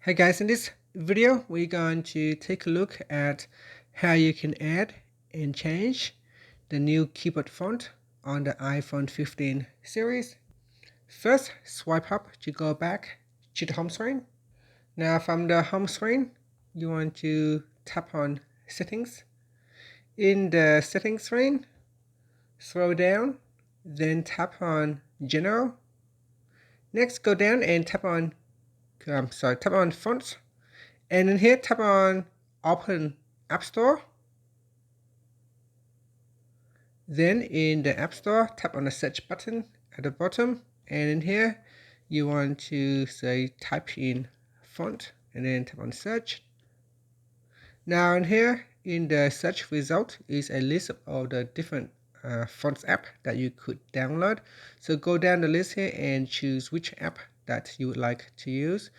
Hey guys, in this video we're going to take a look at how you can add and change the new keyboard font on the iPhone 15 series. First, swipe up to go back to the home screen. Now from the home screen, you want to tap on settings. In the settings screen, scroll down, then tap on general. Next, go down and tap on fonts. And in here, tap on Open App Store. Then in the App Store, tap on the search button at the bottom. And in here, you want to say type in font and then tap on search. Now in here, in the search result is a list of all the different fonts app that you could download. So go down the list here and choose which app that you would like to use.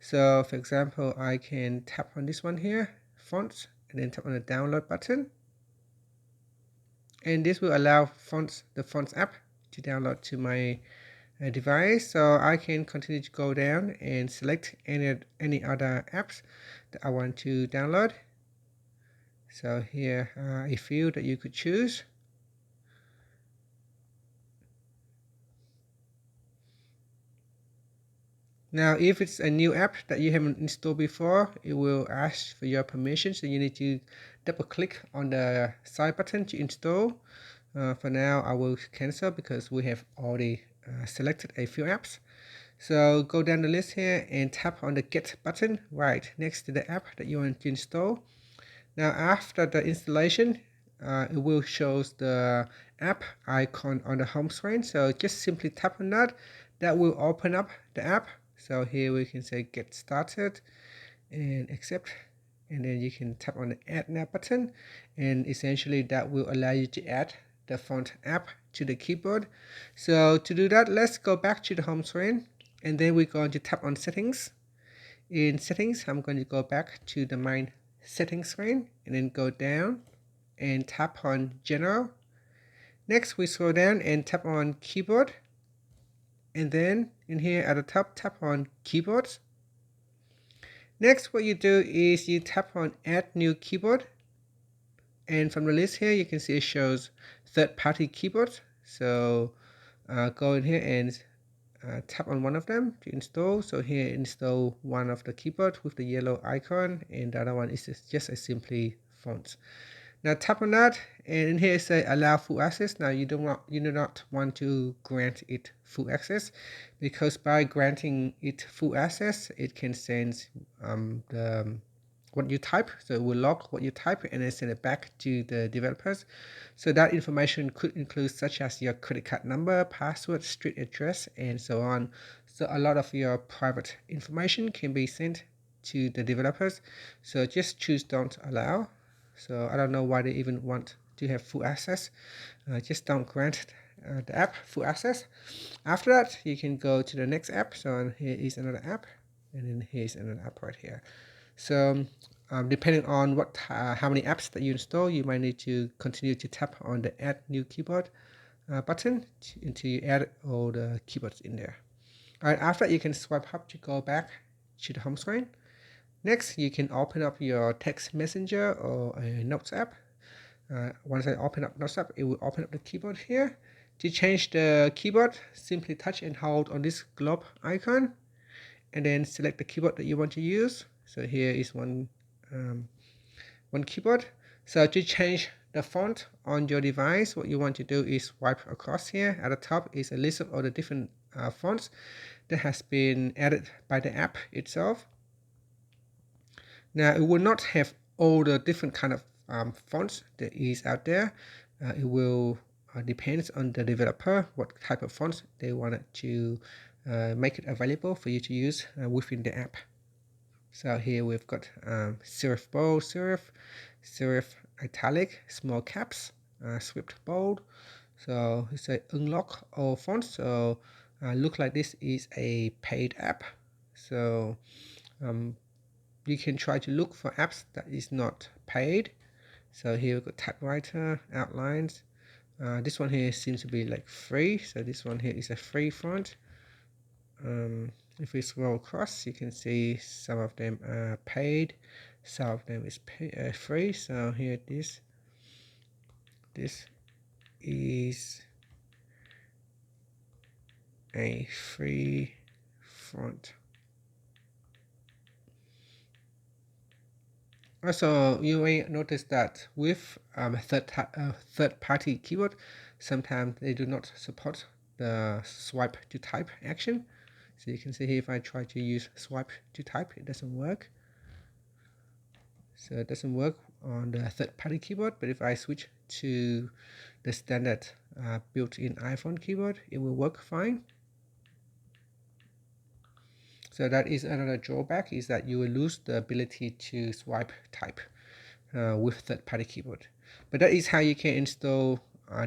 So for example, I can tap on this one here, fonts, and then tap on the download button. And this will allow the fonts app to download to my device. So I can continue to go down and select any other apps that I want to download. So here are a few that you could choose. Now, if it's a new app that you haven't installed before, it will ask for your permission. So you need to double click on the side button to install. For now, I will cancel because we have already selected a few apps. So go down the list here and tap on the Get button right next to the app that you want to install. Now, after the installation, it will show the app icon on the home screen. So just simply tap on that. That will open up the app. So here we can say Get Started and accept. And then you can tap on the Add Now button. And essentially that will allow you to add the font app to the keyboard. So to do that, let's go back to the home screen. And then we're going to tap on Settings. In Settings, I'm going to go back to the main settings screen and then go down and tap on General. Next, we scroll down and tap on Keyboard. And then in here at the top, tap on Keyboards. Next, what you do is you tap on Add New Keyboard. And from the list here, you can see it shows third-party keyboards. So go in here and tap on one of them to install. So here, install one of the keyboard with the yellow icon, and the other one is just a simply font. Now tap on that, and in here say allow full access. Now you do not want to grant it full access, because by granting it full access, it can send what you type. So it will log what you type and then send it back to the developers. So that information could include such as your credit card number, password, street address, and so on. So a lot of your private information can be sent to the developers. So just choose don't allow. So I don't know why they even want to have full access. Just don't grant the app full access. After that, you can go to the next app. So here is another app, and then here's another app right here. So depending on how many apps that you install, you might need to continue to tap on the Add New Keyboard button until you add all the keyboards in there. All right, after that, you can swipe up to go back to the home screen. Next, you can open up your text messenger or a notes app. Once I open up notes app, it will open up the keyboard here. To change the keyboard, simply touch and hold on this globe icon and then select the keyboard that you want to use. So here is one keyboard. So to change the font on your device, what you want to do is swipe across here. At the top is a list of all the different fonts that has been added by the app itself. Now it will not have all the different kind of fonts that is out there. It will depends on the developer what type of fonts they wanted to make it available for you to use within the app. So here we've got serif bold, serif italic, small caps, script bold. So it's a unlock all fonts. So look like this is a paid app. So you can try to look for apps that is not paid. So here we've got typewriter, outlines. This one here seems to be like free. So this one here is a free font. If we scroll across, you can see some of them are paid, some of them is free. So here this is a free font. Also, you may notice that with third-party keyboard, sometimes they do not support the swipe to type action. So you can see here, if I try to use swipe to type, it doesn't work. So it doesn't work on the third-party keyboard, but if I switch to the standard built-in iPhone keyboard, it will work fine. So that is another drawback, is that you will lose the ability to swipe type with third-party keyboard. But that is how you can install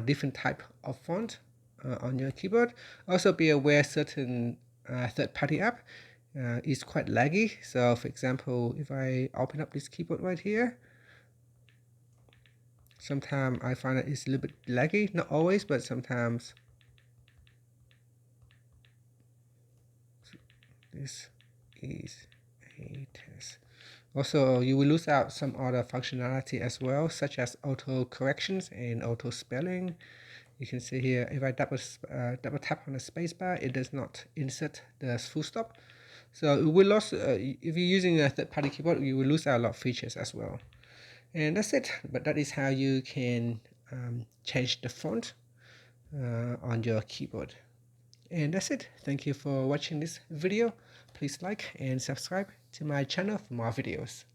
different type of font on your keyboard. Also be aware certain third-party app is quite laggy. So for example, if I open up this keyboard right here, sometimes I find that it's a little bit laggy, not always, but sometimes. This is a test. Also, you will lose out some other functionality as well, such as auto corrections and auto spelling. You can see here, if I double tap on the spacebar, it does not insert the full stop. So it will lose, if you're using a third-party keyboard, you will lose out a lot of features as well. And that's it. But that is how you can change the font on your keyboard. And that's it. Thank you for watching this video. Please like and subscribe to my channel for more videos.